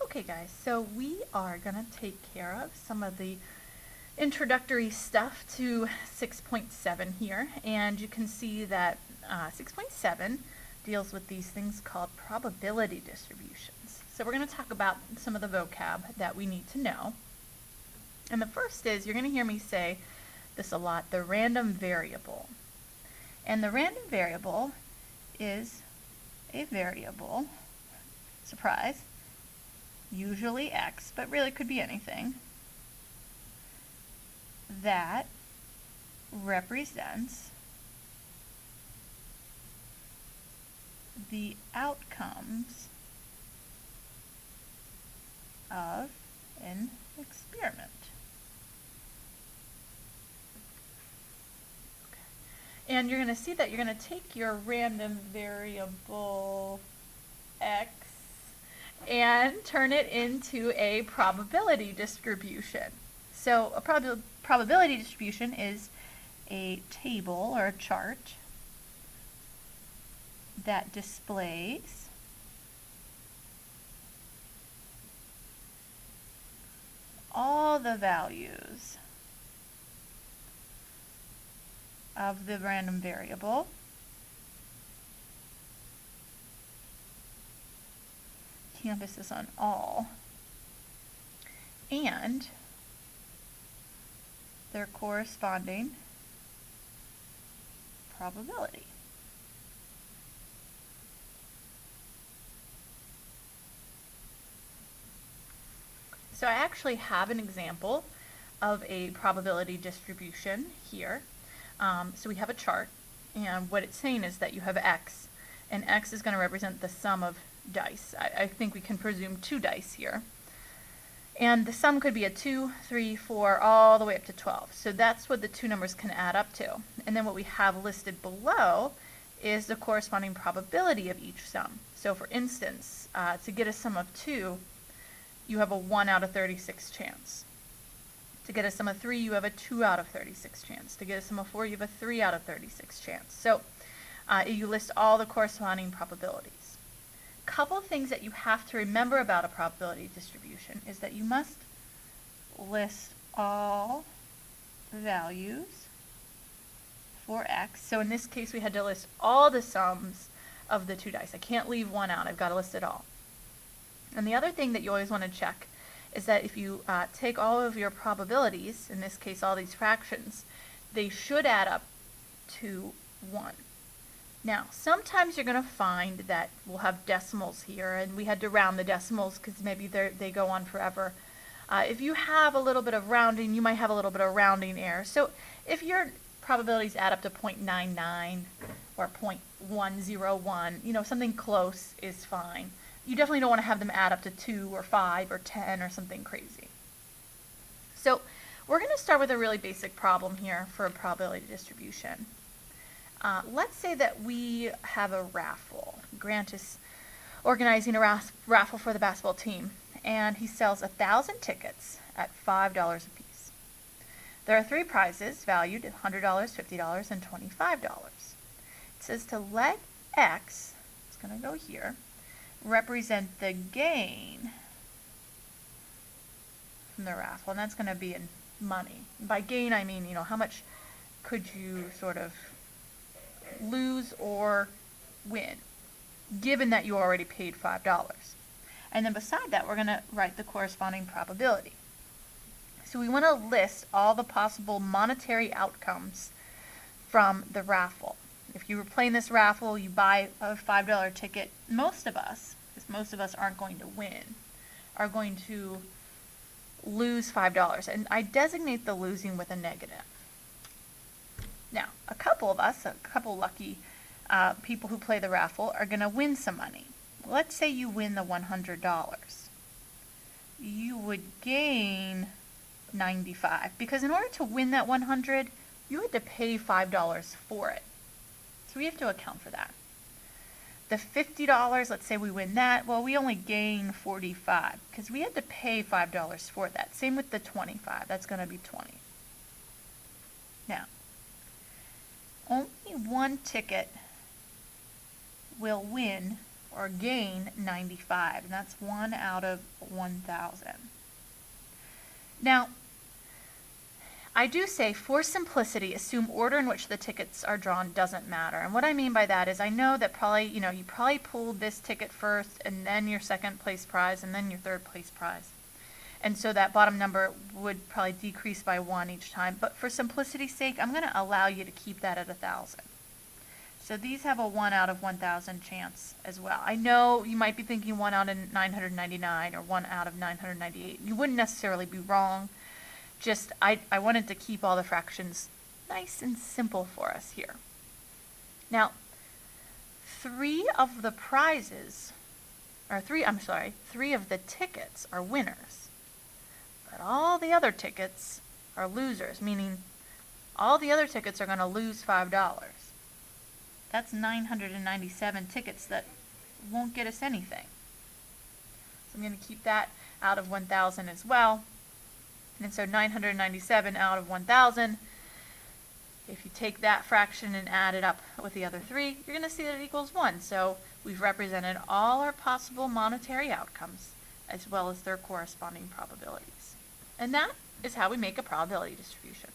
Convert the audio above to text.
Okay guys, so we are going to take care of some of the introductory stuff to 6.7 here, and you can see that 6.7 deals with these things called probability distributions. So we're going to talk about some of the vocab that we need to know. And the first is, you're going to hear me say this a lot, the random variable. And the random variable is a variable, surprise, usually x, but really could be anything, that represents the outcomes of an experiment. Okay. And you're going to see that you're going to take your random variable x and turn it into a probability distribution. So a probability distribution is a table or a chart that displays all the values of the random variable emphasis on all, and their corresponding probability. So I actually have an example of a probability distribution here. So we have a chart, and what it's saying is that you have x, and x is going to represent the sum of dice. I think we can presume 2 dice here. And the sum could be a 2, 3, 4, all the way up to 12. So that's what the two numbers can add up to. And then what we have listed below is the corresponding probability of each sum. So for instance, to get a sum of 2, you have a 1 out of 36 chance. To get a sum of 3, you have a 2 out of 36 chance. To get a sum of 4, you have a 3 out of 36 chance. So you list all the corresponding probabilities. Couple things that you have to remember about a probability distribution is that you must list all values for x. So in this case, we had to list all the sums of the 2 dice. I can't leave one out. I've got to list it all. And the other thing that you always want to check is that if you take all of your probabilities, in this case all these fractions, they should add up to 1. Now, sometimes you're going to find that we'll have decimals here, and we had to round the decimals because maybe they go on forever. If you have a little bit of rounding, you might have a little bit of rounding error. So if your probabilities add up to 0.99 or 0.101, something close is fine. You definitely don't want to have them add up to 2 or 5 or 10 or something crazy. So we're going to start with a really basic problem here for a probability distribution. Let's say that we have a raffle. Grant is organizing a raffle for the basketball team, and he sells 1,000 tickets at $5 a piece. There are 3 prizes valued at $100, $50, and $25. It says to let x, it's going to go here, represent the gain from the raffle, and that's going to be in money. By gain, I mean, how much could you sort of lose or win, given that you already paid $5. And then beside that, we're going to write the corresponding probability. So we want to list all the possible monetary outcomes from the raffle. If you were playing this raffle, you buy a $5 ticket, most of us, because most of us aren't going to win, are going to lose $5. And I designate the losing with a negative. Now, a couple lucky people who play the raffle are going to win some money. Let's say you win the $100. You would gain 95 because in order to win that 100, you had to pay $5 for it. So we have to account for that. The $50, let's say we win that, well, we only gain 45 because we had to pay $5 for that. Same with the 25, that's going to be 20. Now, only one ticket will win or gain 95, and that's 1 out of 1,000. Now, I do say, for simplicity, assume order in which the tickets are drawn doesn't matter. And what I mean by that is I know that probably, you probably pulled this ticket first and then your second place prize and then your third place prize. And so that bottom number would probably decrease by 1 each time. But for simplicity's sake, I'm going to allow you to keep that at 1,000. So these have a 1 out of 1,000 chance as well. I know you might be thinking 1 out of 999 or 1 out of 998. You wouldn't necessarily be wrong. Just, I wanted to keep all the fractions nice and simple for us here. Now, 3 of the tickets are winners. But all the other tickets are losers, meaning all the other tickets are going to lose $5. That's 997 tickets that won't get us anything. So I'm going to keep that out of 1,000 as well. And so 997 out of 1,000, if you take that fraction and add it up with the other 3, you're going to see that it equals 1. So we've represented all our possible monetary outcomes as well as their corresponding probabilities. And that is how we make a probability distribution.